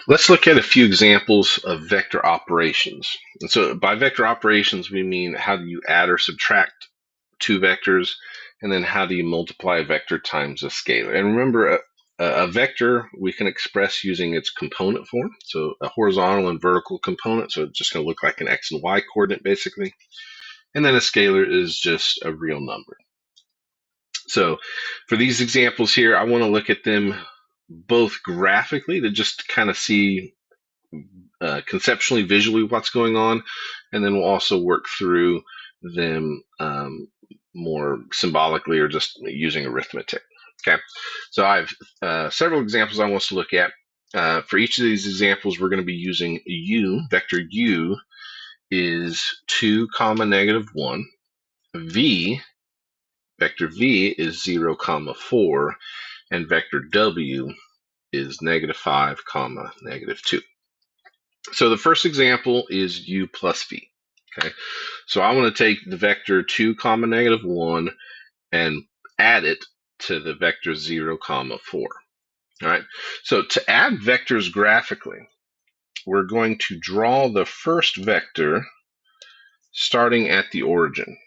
Let's look at a few examples of vector operations. And so by vector operations, we mean how do you add or subtract two vectors, and then how do you multiply a vector times a scalar. And remember, a vector we can express using its component form, so a horizontal and vertical component, so it's just going to look like an x and y coordinate basically. And then a scalar is just a real number. So for these examples here, I want to look at them both graphically to just kind of see conceptually, visually what's going on, and then we'll also work through them more symbolically or just using arithmetic. Okay, so I have several examples I want us to look at. For each of these examples, we're going to be using u. Vector u is 2 comma negative 1. Vector v is 0 comma 4, and vector w is negative 5 comma negative 2. So the first example is u plus v. Okay, so I want to take the vector 2 comma negative 1 and add it to the vector 0 comma 4. All right, so to add vectors graphically, we're going to draw the first vector starting at the origin.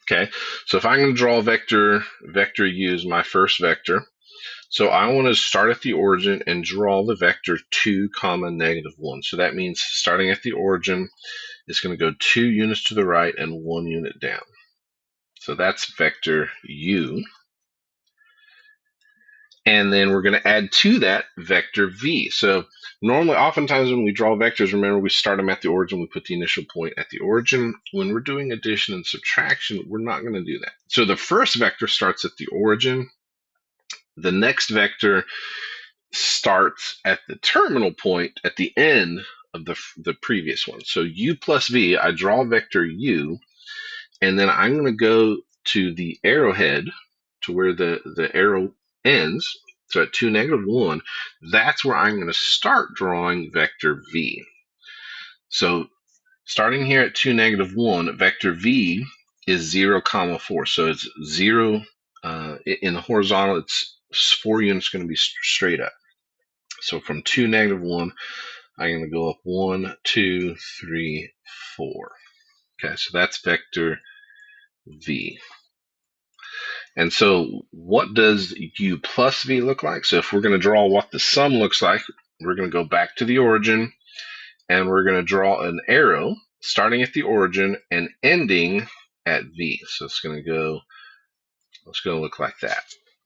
Okay, so if I'm going to draw a vector u is my first vector. So I want to start at the origin and draw the vector 2 comma negative 1. So that means starting at the origin, it's going to go 2 units to the right and 1 unit down. So that's vector u. And then we're going to add to that vector v. So normally, oftentimes when we draw vectors, remember we start them at the origin, we put the initial point at the origin. When we're doing addition and subtraction, we're not going to do that. So the first vector starts at the origin. The next vector starts at the terminal point at the end of the previous one. So u plus v, I draw vector u, and then I'm going to go to the arrowhead to where the arrow ends. So at 2 negative 1, that's where I'm going to start drawing vector v. So starting here at 2 negative 1, vector v is 0 comma 4. So it's 0 in the horizontal, it's 4 units going to be straight up. So from 2 negative 1, I'm going to go up 1, 2, 3, 4. Okay, so that's vector v. And so what does u plus v look like? So if we're going to draw what the sum looks like, we're going to go back to the origin, and we're going to draw an arrow starting at the origin and ending at v. So it's going to look like that.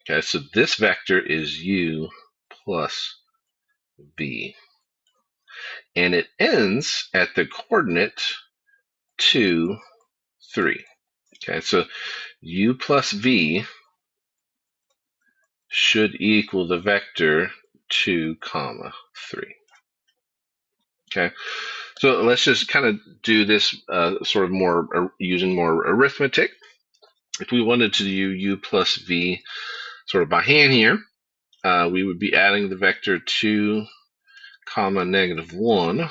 Okay, so this vector is u plus v. And it ends at the coordinate 2, 3. Okay, so u plus v should equal the vector 2 comma 3. Okay, so let's just kind of do this sort of more using more arithmetic. If we wanted to do u plus v sort of by hand here, we would be adding the vector 2 comma negative 1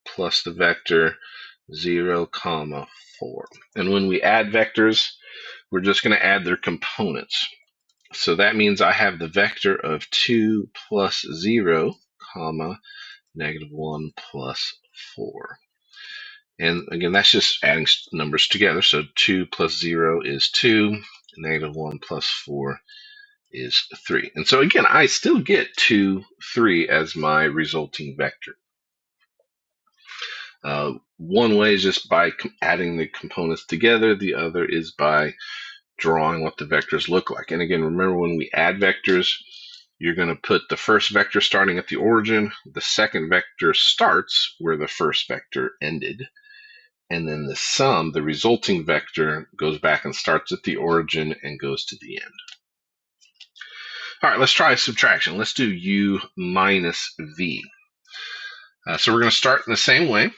plus the vector 0 comma 4. And when we add vectors, we're just going to add their components. So that means I have the vector of 2 plus 0 comma negative 1 plus 4. And again, that's just adding numbers together. So 2 plus 0 is 2, negative 1 plus 4 is 3. And so again, I still get 2, 3 as my resulting vector. One way is just by adding the components together. The other is by drawing what the vectors look like. And again, remember when we add vectors, you're going to put the first vector starting at the origin. The second vector starts where the first vector ended. And then the sum, the resulting vector, goes back and starts at the origin and goes to the end. All right, let's try subtraction. Let's do u minus v. So we're going to start in the same way.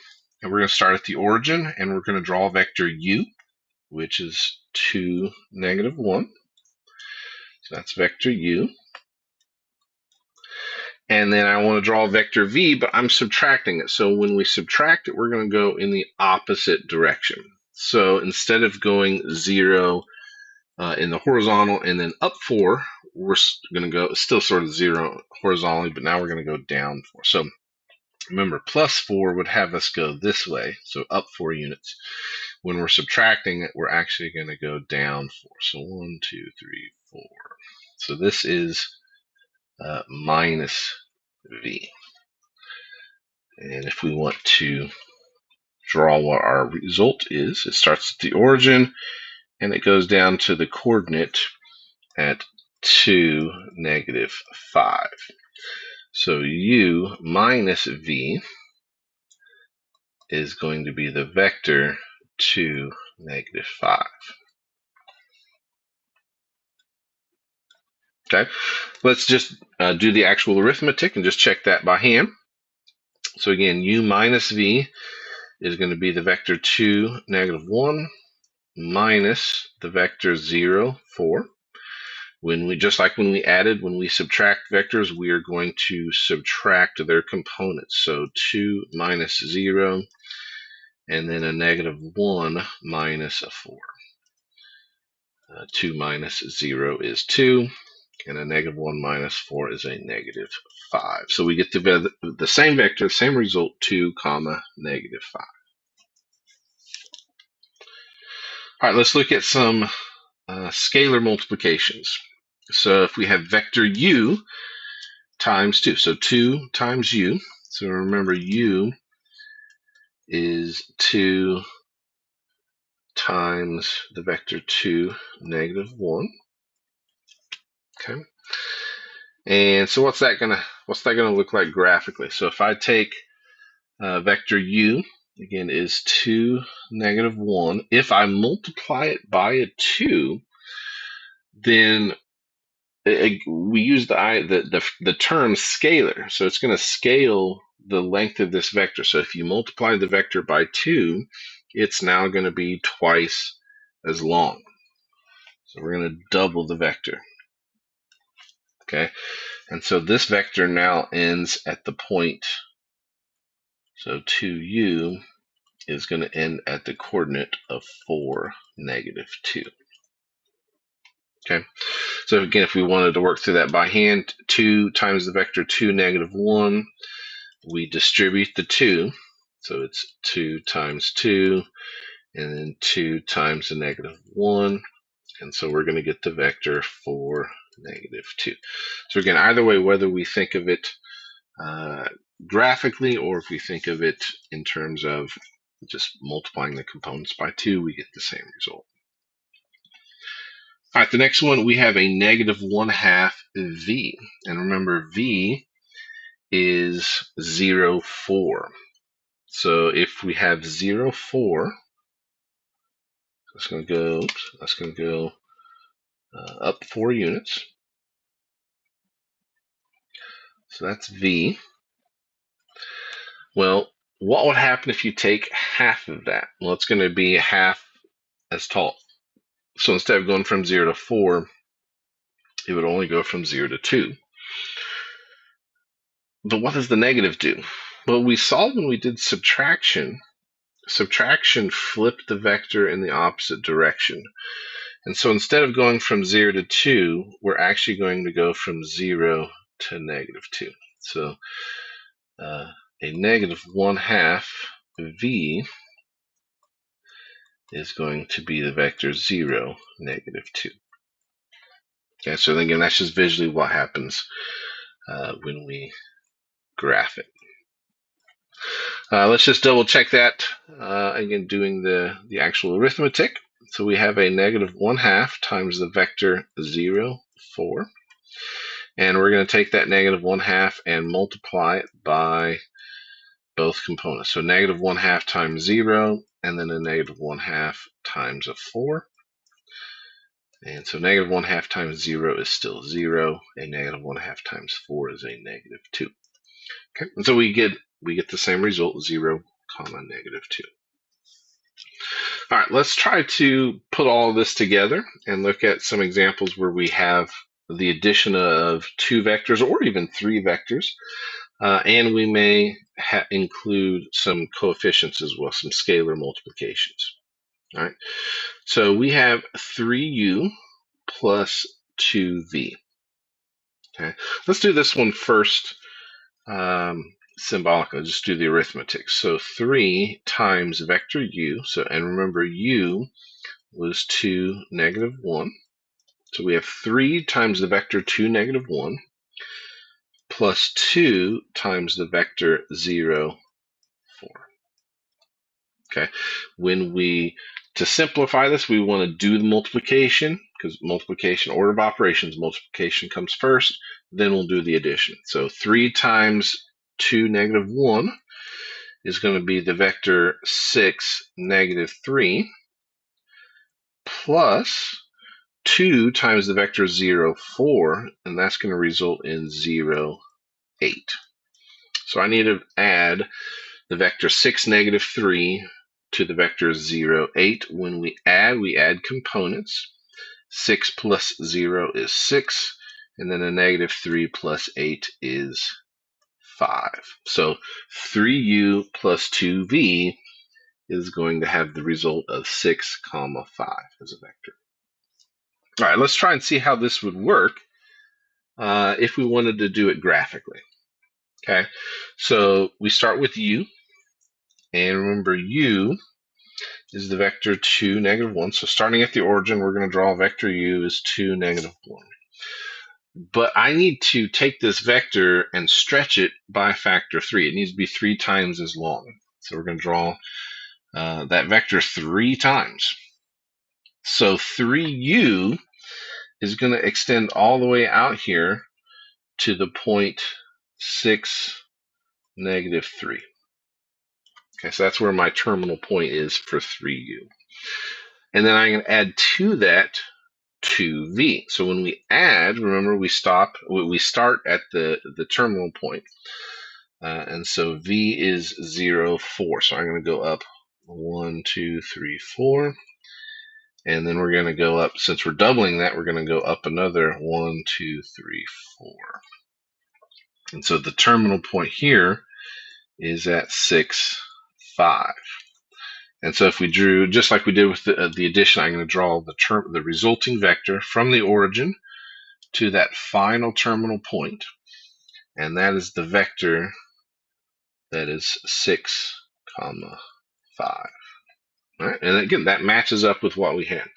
And we're going to start at the origin, and we're going to draw vector u, which is 2, negative 1. So that's vector u. And then I want to draw vector v, but I'm subtracting it. So when we subtract it, we're going to go in the opposite direction. So instead of going 0, in the horizontal, and then up 4, we're going to go still sort of 0 horizontally, but now we're going to go down 4. So remember, plus 4 would have us go this way, so up 4 units. When we're subtracting it, we're actually going to go down 4. So 1, 2, 3, 4. So this is minus v. And if we want to draw what our result is, it starts at the origin and it goes down to the coordinate at 2, negative 5. So u minus v is going to be the vector 2, negative 5. Okay, let's just do the actual arithmetic and just check that by hand. So again, u minus v is going to be the vector 2, negative 1 minus the vector 0, 4. When we, just like when we subtract vectors, we are going to subtract their components. So 2 minus 0, and then a negative 1 minus a 4. 2 minus 0 is 2, and a negative 1 minus 4 is a negative 5. So we get the same vector, same result, 2, comma, negative 5. All right, let's look at some scalar multiplications. So if we have vector u times 2, so 2 times u, so remember u is 2 times the vector 2, negative 1. Okay. And so what's that gonna look like graphically? So if I take vector u, again, is 2, negative 1. If I multiply it by a 2, then we use the term scalar. So it's going to scale the length of this vector. So if you multiply the vector by 2, it's now going to be twice as long. So we're going to double the vector. Okay, and so this vector now ends at the point. So 2u is going to end at the coordinate of 4, negative 2. Okay, so again, if we wanted to work through that by hand, 2 times the vector 2, negative 1, we distribute the 2, so it's 2 times 2, and then 2 times the negative 1, and so we're going to get the vector 4, negative 2. So again, either way, whether we think of it graphically or if we think of it in terms of just multiplying the components by 2, we get the same result. All right, the next one, we have a negative 1/2 v. And remember, v is 0, 4. So if we have 0, 4, that's going to go up 4 units. So that's v. Well, what would happen if you take half of that? Well, it's going to be half as tall. So instead of going from 0 to 4, it would only go from 0 to 2. But what does the negative do? Well, we saw when we did subtraction flipped the vector in the opposite direction. And so instead of going from 0 to 2, we're actually going to go from 0 to negative 2. So a negative 1/2 v is going to be the vector 0, negative 2. Okay, so again, that's just visually what happens when we graph it. Let's just double check that, again, doing the actual arithmetic. So we have a negative 1/2 times the vector 0, 4. And we're going to take that negative 1/2 and multiply it by both components. So negative 1/2 times 0, and then a negative 1/2 times a 4. And so negative 1/2 times 0 is still 0, and negative 1/2 times 4 is a negative 2. Okay, and so we get the same result, 0, comma, negative 2. All right, let's try to put all of this together and look at some examples where we have the addition of 2 vectors or even 3 vectors. And we may include some coefficients as well, some scalar multiplications. All right, so we have 3u plus 2v. Okay, let's do this one first symbolically. Just do the arithmetic. So 3 times vector u. So, and remember, u was 2, negative 1. So we have 3 times the vector 2, negative 1, plus 2 times the vector 0, 4. Okay, to simplify this, we want to do the multiplication, because multiplication, order of operations, multiplication comes first, then we'll do the addition. So 3 times 2, negative 1 is going to be the vector 6, negative 3, plus 2 times the vector 0, 4, and that's going to result in 0, 8. So I need to add the vector 6, negative 3 to the vector 0, 8. When we add components. 6 plus 0 is 6, and then a negative 3 plus 8 is 5. So 3u plus 2v is going to have the result of 6, 5 as a vector. All right, let's try and see how this would work if we wanted to do it graphically. Okay, so we start with u, and remember u is the vector 2, negative 1. So starting at the origin, we're going to draw vector u as 2, negative 1. But I need to take this vector and stretch it by factor 3. It needs to be 3 times as long. So we're going to draw that vector 3 times. So 3u is going to extend all the way out here to the point 6, negative 3. Okay, so that's where my terminal point is for 3u. And then I'm going to add to that 2v. So when we add, remember we start at the terminal point. And so v is 0, 4. So I'm going to go up 1, 2, 3, 4. And then we're going to go up, since we're doubling that, we're going to go up another 1, 2, 3, 4. And so the terminal point here is at 6, 5. And so if we drew, just like we did with the addition, I'm going to draw the resulting vector from the origin to that final terminal point. And that is the vector that is 6, 5. All right? And again, that matches up with what we had.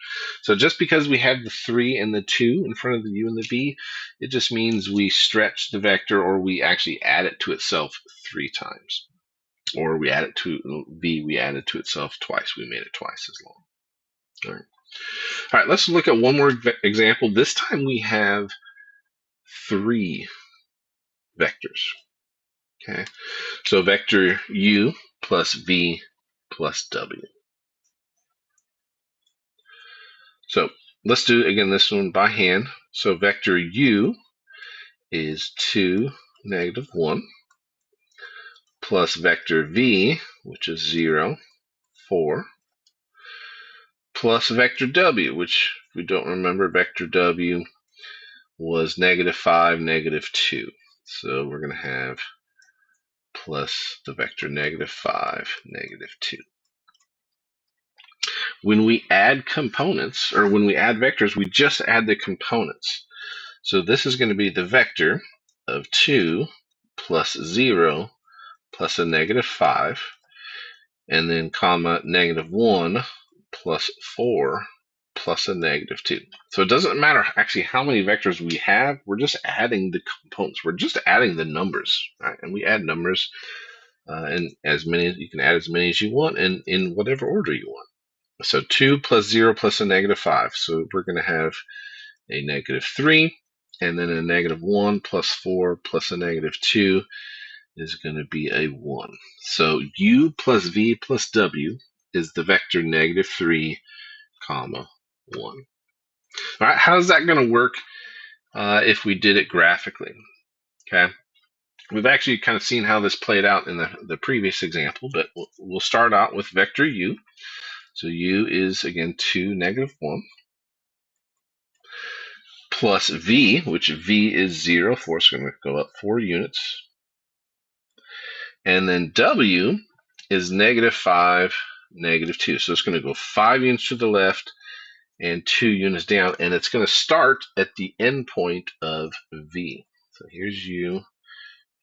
So just because we had the 3 and the 2 in front of the u and the v, it just means we stretch the vector, or we actually add it to itself 3 times. Or we add it to v, we add it to itself twice. We made it twice as long. All right. All right, let's look at one more example. This time we have 3 vectors. Okay, so vector u plus v plus w. So let's do, again, this one by hand. So vector u is 2, negative 1, plus vector v, which is 0, 4, plus vector w, which, if we don't remember, vector w was negative 5, negative 2. So we're going to have plus the vector negative 5, negative 2. When we add components, or when we add vectors, we just add the components. So this is going to be the vector of 2 plus 0 plus a negative 5, and then comma negative 1 plus 4 plus a negative 2. So it doesn't matter actually how many vectors we have, we're just adding the components. We're just adding the numbers, right? And we add numbers, and you can add as many as you want, and in whatever order you want. So 2 plus 0 plus a negative 5. So we're going to have a negative 3, and then a negative 1 plus 4 plus a negative 2 is going to be a 1. So u plus v plus w is the vector negative 3, 1. All right, how's that going to work if we did it graphically? Okay, we've actually kind of seen how this played out in the previous example, but we'll start out with vector u. So u is, again, 2, negative 1, plus v, which v is 0, 4, so we're going to go up 4 units. And then w is negative 5, negative 2. So it's going to go 5 units to the left and 2 units down, and it's going to start at the endpoint of V. So here's U,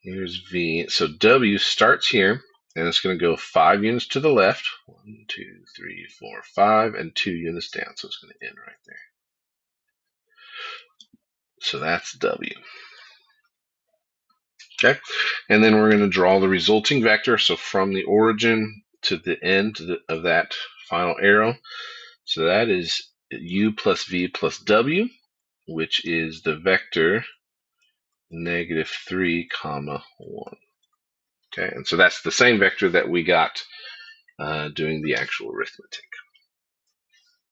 here's V. So W starts here, and it's going to go 5 units to the left. 1, 2, 3, 4, 5, and 2 units down. So it's going to end right there. So that's W. Okay, and then we're going to draw the resulting vector. So from the origin to the end of that final arrow. So that is U plus V plus W, which is the vector -3, 1. Okay, and so that's the same vector that we got doing the actual arithmetic.